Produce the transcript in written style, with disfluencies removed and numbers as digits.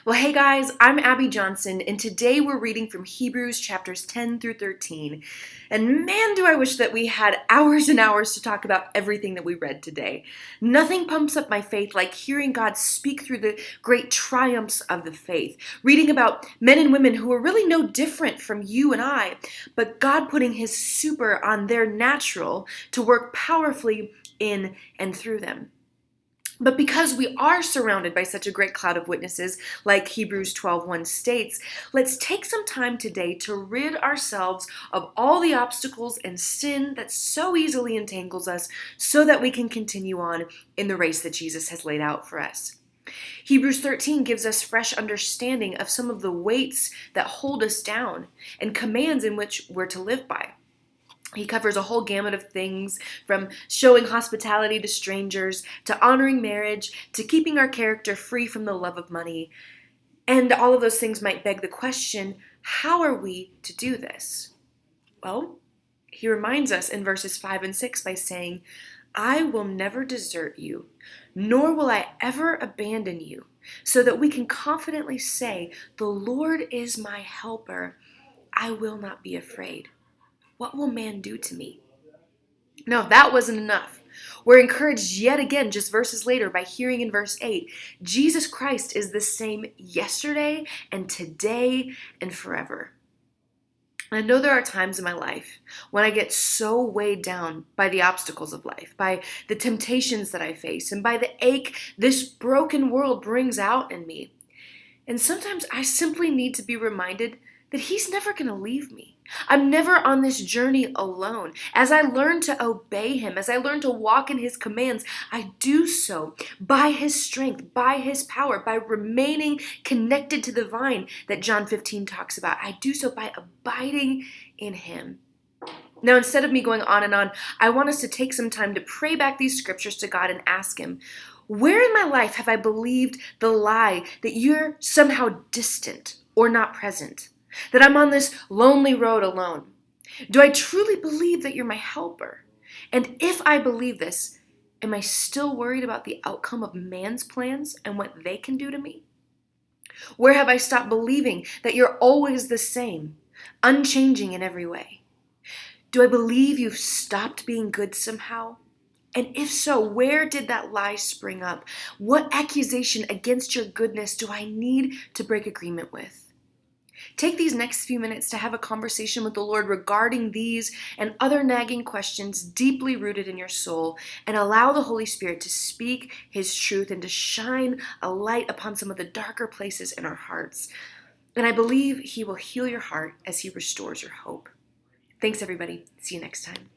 Well, hey guys, I'm Abby Johnson, and today we're reading from Hebrews chapters 10 through 13. And man, do I wish that we had hours and hours to talk about everything that we read today. Nothing pumps up my faith like hearing God speak through the great triumphs of the faith, reading about men and women who are really no different from you and I, but God putting His super on their natural to work powerfully in and through them. But because we are surrounded by such a great cloud of witnesses, like Hebrews 12:1 states, let's take some time today to rid ourselves of all the obstacles and sin that so easily entangles us so that we can continue on in the race that Jesus has laid out for us. Hebrews 13 gives us fresh understanding of some of the weights that hold us down and commands in which we're to live by. He covers a whole gamut of things, from showing hospitality to strangers, to honoring marriage, to keeping our character free from the love of money. And all of those things might beg the question, how are we to do this? Well, he reminds us in verses 5 and 6 by saying, I will never desert you, nor will I ever abandon you, so that we can confidently say, the Lord is my helper. I will not be afraid. What will man do to me? Now, if that wasn't enough, we're encouraged yet again, just verses later, by hearing in verse 8, Jesus Christ is the same yesterday and today and forever. I know there are times in my life when I get so weighed down by the obstacles of life, by the temptations that I face, and by the ache this broken world brings out in me. And sometimes I simply need to be reminded that He's never going to leave me. I'm never on this journey alone. As I learn to obey Him, as I learn to walk in His commands, I do so by His strength, by His power, by remaining connected to the vine that John 15 talks about. I do so by abiding in Him. Now, instead of me going on, I want us to take some time to pray back these scriptures to God and ask Him, where in my life have I believed the lie that you're somehow distant or not present? That I'm on this lonely road alone? Do I truly believe that you're my helper? And if I believe this, am I still worried about the outcome of man's plans and what they can do to me? Where have I stopped believing that you're always the same, unchanging in every way? Do I believe you've stopped being good somehow? And if so, where did that lie spring up? What accusation against your goodness do I need to break agreement with? Take these next few minutes to have a conversation with the Lord regarding these and other nagging questions deeply rooted in your soul, and allow the Holy Spirit to speak His truth and to shine a light upon some of the darker places in our hearts. And I believe He will heal your heart as He restores your hope. Thanks, everybody. See you next time.